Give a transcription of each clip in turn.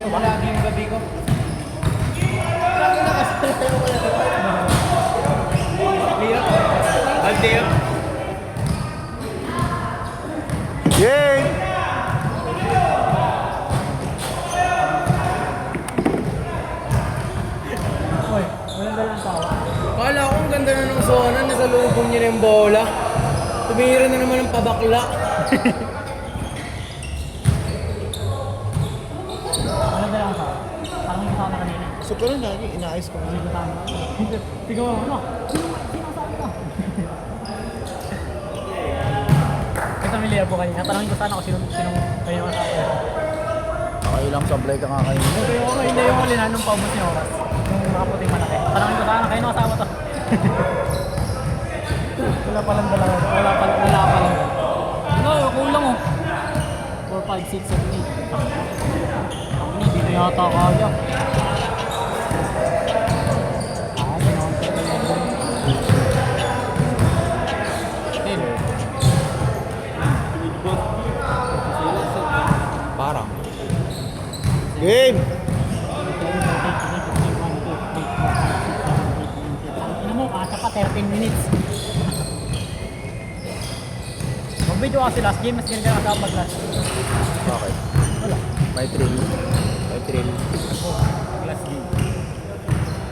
Lagi yung gabi ko. Aldeo. Yay! Oy, walang dalang tawa. Kala ko ang ganda na ng zona, nasa lubong niya na yung bola. Tumira na naman ng pabakla. Walang dalang tawa. Parang yung kasama kanina. So, pero lagi, inaayos ko. Hindi ko tama. Tigaw mo, ano? Sinasabi ka. Familiar po kayo. Natanongin ko sana kung sinong kayo kasama. Okay lang, sablay ka nga kayo. Pero okay, hindi yung huli na nung paubos niya oras. Yung mga puting malaki. Tanongin ko sana, kayo nakasama to. Wala palang dalawa. Wala palang. Ano, kulang oh. 4, 5, 6, 7, 8. Hindi na yata kaya. Parang. Game! Ano mo, asa pa 13 minutes. Mag-video kasi last game, mas ganyan ka mag-last. Okay. Wala. May thrill. May thrill. Last game.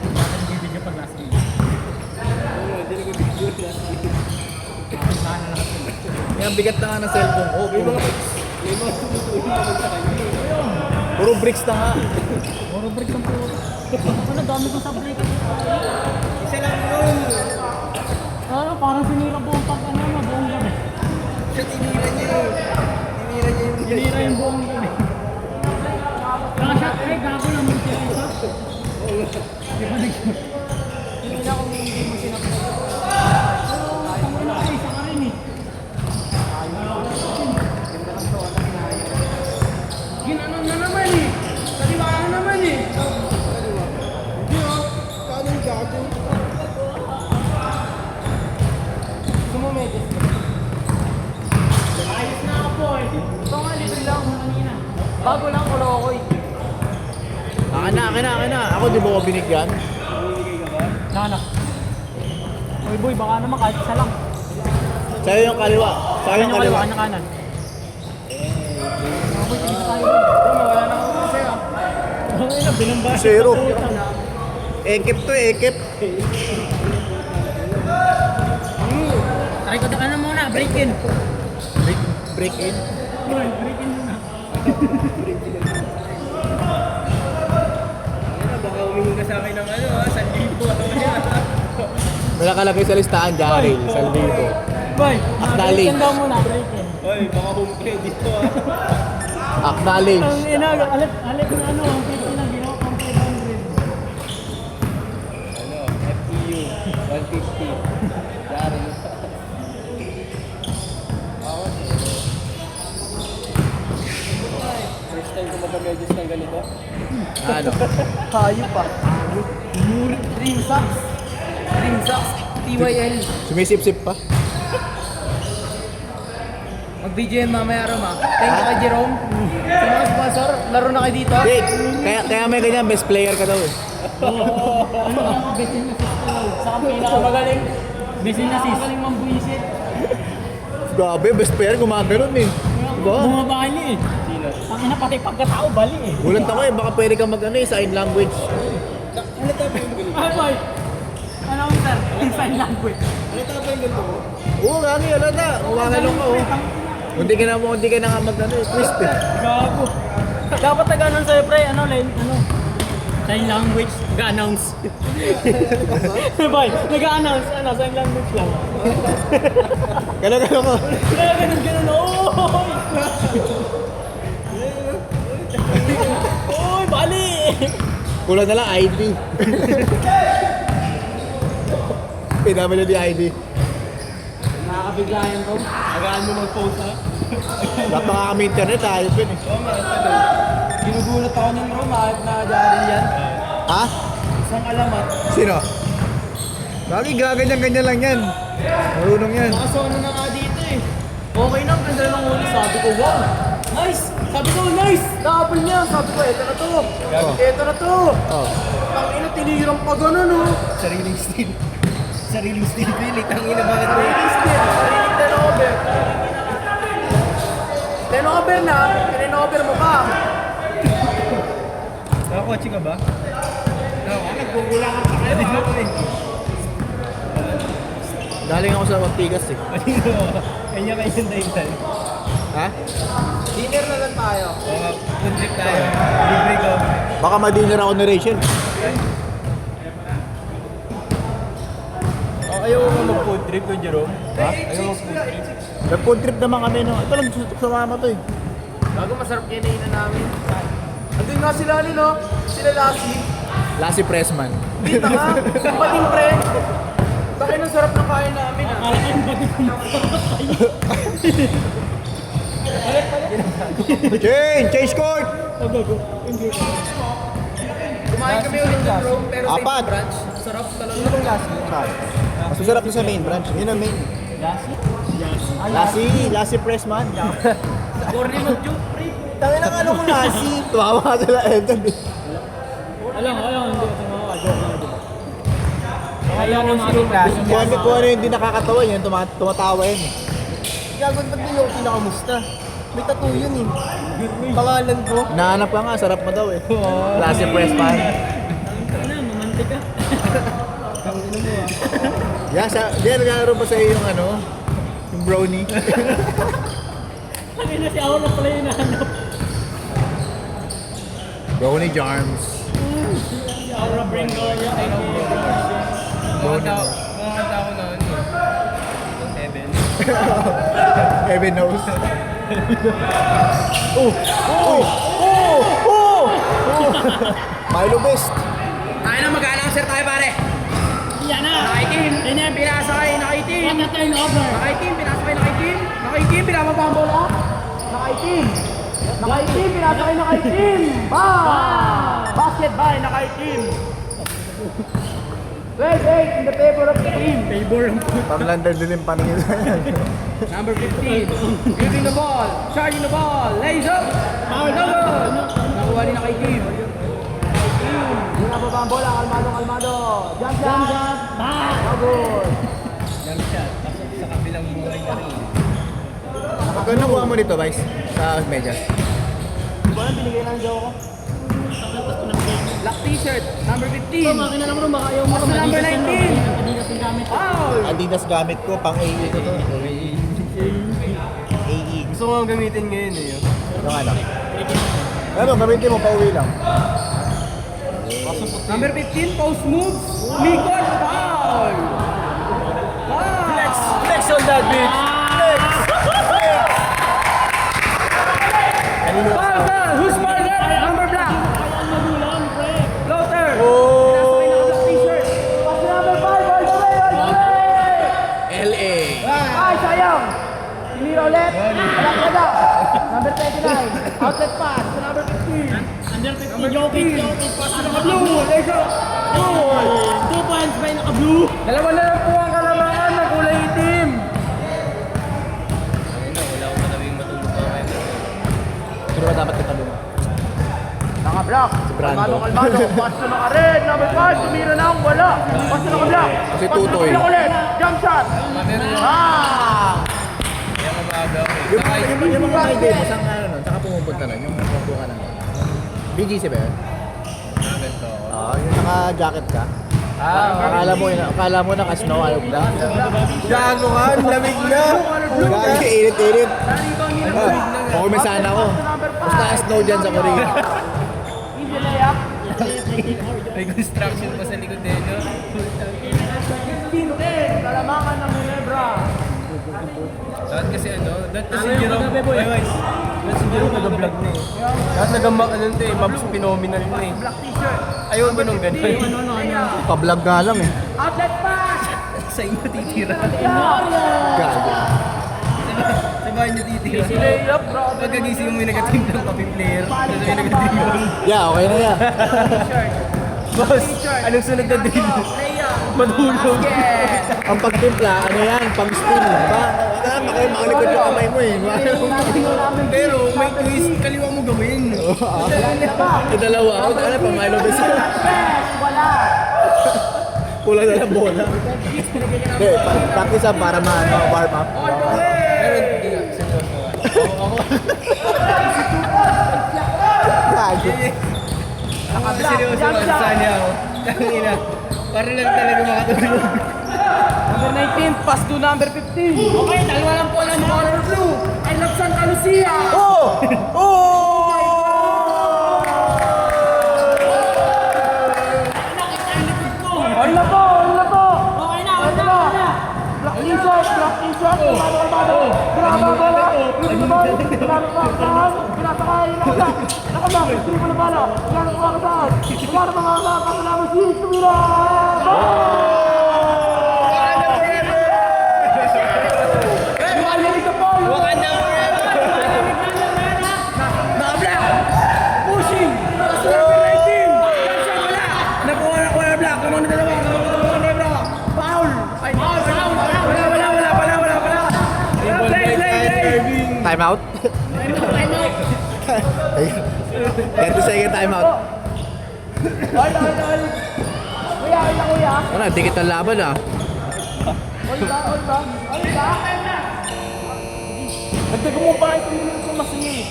Bakit nag-video pag last game? Hindi nag-video last game. Saan na lahat yun? Yan, bigat na nga ng cellphone ko. May mga tumutulong naman sa kanya. Puro bricks na nga. Puro break ng puro. Ano, dami kong sa break. Isa lang yun. Ano, parang sinira buong pag ano, buong gabi. Tinira niya eh. Tinira yung buong gabi. Nakashot, eh, gago lang yung tira isa. Di ba nag-shot? Hindi na kung hindi mo sinapos. Tama na kayo, isa ka rin eh. Ginanon na naman eh. Kaliwaan na naman eh. Hindi oh. Kanong gago. Sumumedis. Ayos na ako eh. Ito nga, libre lang ako kanina. Bago lang ko ako eh. Akin na. Ako di ba ko binigyan? Nana. Uy boy, baka naman kahit isa lang. Sa'yo yung kaliwa. Sa'yo yung kaliwa. Kanya kanan. Boy, tigil tayo. Wala na ako sa'yo. Okay na, binambasa. Zero. Ekip to, ekip. Try ko na ka muna, break in. Break in. Boy, break in muna. Baka humingi ka sa akin ng ano ha, 1,000. May nakalagay sa listahan, Jaril. Salvito. Boy, Acknowledge. break in daw muna, break in. Hoy, baka home credit to ah. Acknowledge. Ang ina, alit na ano, ang 50 na ginawa pang 500. Ano, FEU, 150. Dari. First time ko magka-medyas ng ganito. Ano? Tayo pa. Dream socks. Dream socks. TYL. Sumisip-sip pa. Mag-video yan mamaya Rom ha. Thank you kay Jerome. Sa mga sponsor, laro na kayo dito. Dick, kaya may ganyan, best player ka daw eh. Ano ang best in assist ko? Sa pinakamagaling. Best in assist. Magaling mambuisit. Grabe, best player, gumagano'n eh. Diba? Bumabali eh. Sino? Ang ina pati pagkatao bali eh. Gulat ako eh, baka pwede kang mag-ano eh, sign language. Ano tapo yung ganito? Ay boy. Ano sir? Sign language. Ano tapo yung ganito? Oo, gagi, alam na. Umangalong ka oh. Hindi ka na nga mag-ano eh, twist eh. Gago. Dapat nag-announce sa'yo pre, ano, sign language, nag-announce. Boy, nag-announce, ano, sign language lang. Gano'n ko. Kaya ganun, oy! Oy, bali! Kulang na lang ID. PWD ID. Nakakabigla yan, bro. Agaan mo mag-post ha? Lahat mga kami internet, ayos yun eh. Oo, man. Ginugulat ako ng Rom ha, na Dari yan. Ha? Isang alamat. Sino? Lagi gaganyan-ganyan lang yan. Marunong yan. Nakasono na nga dito eh. Okay na, ganda ng huli. Sabi ko, wow! Nice! Sabi ko, nice! Nakapal niya. Sabi ko, eto na to. Eto na to. Oh. Tangina, tinirang pa gano'n, no? Sariling steal. Sariling steal, Billy. Tangina, bakit mo? Sariling turnover. Turnover na, turnover mo pa. Nakakotse ka ba? Nagkukulangan pa kayo. Galing ako sa Ortigas eh. Kanya-kanya yung dahilan. Ha? Dinner na lang tayo. Food trip tayo. Libre ko. Baka ma-dinner ako ni Rachel. Ayaw mo mag-food trip ko, Jerome? Ha? Ayaw mo mag-food trip? Nag-food trip naman kami no. Ito lang sumama to eh. Bago masarap kinainan namin. Andun nga sila, no? Sila Lassie. Lassie Pressman. Kita nga, simpating pre. Bakit ang sarap ng kain namin, ah? Change court! Kumain kami ulit ng Rome, pero sa Apat. ibang branch. Sarap talaga. Mas masarap na sa main branch. Yun ang main. Lassie Pressman. Corny mag-joke, pre. Tangin ang ano mo Lassie. Tumawa ka sila Edan eh. Alam, hindi ko tumawa. Joke lang. Ayaw mo yung klase. Kung ano yung hindi nakakatawa yun, tumatawa yun eh. Gagawin ba't din yung kinakamusta? May tattoo yun eh. Pangalan ko. Nahanap ka nga, sarap mo daw eh. Lassie Pressman. Ano, mamantik ka. Yeah, naglalaro pa sa iyo yung ano, yung brownie. Sabi na si Aura pala yung nahanap. Brownie Charms. Si Aura Bringo niya. Mga tao na ano. Heaven. Heaven knows. Milo Best. Tayo na, mag-announcer tayo, pare. Yan na. Nakaitim. Yan yan, pinasakay, nakaitim. What a turnover. Nakaitim, pinasakay, nakaitim. Nakaitim, pinapaba ang bola. Nakaitim. Nakaitim, pinasakay, nakaitim. Basket by, nakaitim. 12-8 in the favor of the team. Pamlander din yung paningin sa yan. Number 15, shooting the ball, charging the ball, lays up, foul na good. Nakuha ni nakaitim. Yung nababa ang bola, kalmado. Jump shot, no good. Jump shot. Sa kabilang buhay na rin. Magkano kuha mo dito, Vice? Sa medyas? Wala, binigay lang daw ako. Black t-shirt, number 15. Makin na lang mo, baka ayaw mo. Number 19. Adidas yung gamit. Foul! Adidas gamit ko, pang AE ko to. AE. Gusto ko ang gamitin ngayon eh. Yung ano? Ano, gamitin mo, pauwi lang. Number 15, post moves. Mikot, foul! Flex on that bitch! Foul na! Who's partner? Number black. Floater. Oh! Pinasakay na black t-shirt. Pass number 5, all the way. LA. Ay, sayang. Tinira ulit. Walang gada. Number 29, outlet pass to number 15. Under 15, Jokic. Pass to naka-blue. Let's go. Goal. 2 points by naka-blue. Dalawa na lang po ang kalamangan ng kulay itim. Wala ko matawing matulog pa kayo. Sino ba dapat katalong? Naka-block. Brando. Kalmado. Pass to naka-red. Number 5, tumira na ang wala. Pass to naka-block. Si Pass to Tutoy. naka-block ulit. Jump shot. Kaya maaga ako eh. Yung mga idea mo, saan ano nun? Saka pumupunta nun? Yung pagbuka ng BGC ba yun? Ganito. Yung naka-jacket ka. Akala mo naka-snow, ayaw ka. Gago ka, lamig na! Gagi, init-init. Pukumin sana ako. Basta snow dyan sa Korea. Easy layup. May construction pa sa likod din, no? 15-10. Kalamangan ng Ginebra. Dahil kasi ano, dahil kasi Jerome, dahil si Jerome nag-vlog na eh. Dahil nag-vlog mabs phenomenal na eh. Black t-shirt. Ayaw ba nung ganun? Pa-vlog nga lang eh. Outlet pass. Sa inyo titira. Gagi. Sa bahay nyo titira. Layup, bro. Pagkagising mo yung nag-team ng copy player. Tapos yung nag-team mo. Yeah, okay na yan. Boss, anong sunod na drill? Madulog. Ang pagtimpla, ano yan, pang-spin. Diba? na, makalikot yung kamay mo eh. Pero may twist, kaliwa mo gawin. Yung dalawa, ano pa, Milo Besa. Wala. Kulang na lang bola. Hindi, practice lang para ma-warm up. Pero hindi nga, seryoso. Gago. Seryoso ako, saan niya ako. Tangina. Para lang talaga makatulog. Number 19, pass to number 15. Okay, dalawa lang po lang color blue. I love Santa Lucia. Oh! Oh! On na po, on na po. Okay na, on na. Black t-shirt, kumano kalbado. Pinaka bola, yung ball, pinaka pinasakay, nakabak, hindi mo na bala. Pinaka kumakasaan, pinaka mga kasalaman si Tumira. Wakanda forever! Naka-black! Pushing! Pass to number 19! Shot wala! Nakuha na corner black! Kamang na dalawa! Foul! Ay, foul! Wala! Play! Time out? 30 second time out. Hold! Kuya! Ano, dikit ang laban ah. Hold ba? Nagdago mo pa ito yung masingin.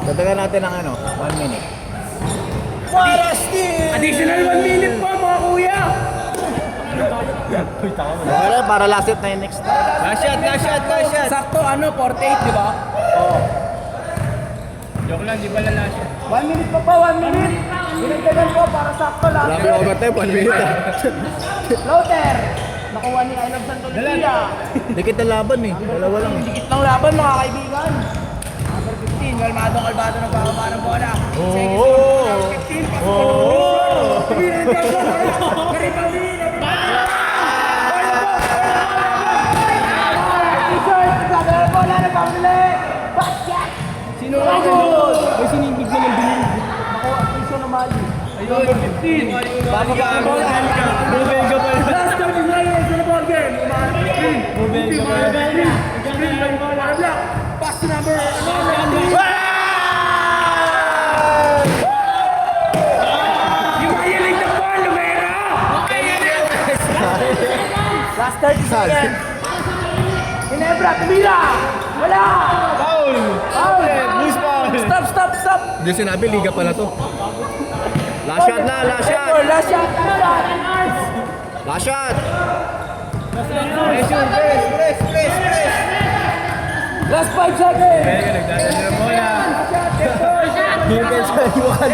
Dadagan natin ng ano, 1 minute. Additional 1 minute pa mga kuya! Okay, para last hit na yung next. Last shot! Sakto 48, di ba? Joke lang, di ba lala shot? 1 minute pa, 1 minute! Binagdagan ko para sakto lang. Grabe overtime, 1 minute ah. Floater! Nakuha ni I Love Santo Lucia. Dikit ang laban eh. Dalawa lang eh. Dikit ng laban mga kaibigan. Number 15, kalmadong nagbababa ng bola. Second number 15, pasok ko ng Sino ang may sinibig na ng binili? Nakuha, piso na mali. Ayun, 15! Bababa ang bola! Bubega pa lang! Last 30 seconds in the ball game. Bubega pa lang! Pass to number 19. You violate the ball, Lumera! Last 30 seconds. Ginebra, tumira! Wala! Foul! Foul! Loose foul! Stop! Hindi sinabi, liga pala to. Last shot na, last shot! Last shot! Last shot! Press! Last 5 seconds! Bubega, nagdadala ng bola! Defense ka, iwan.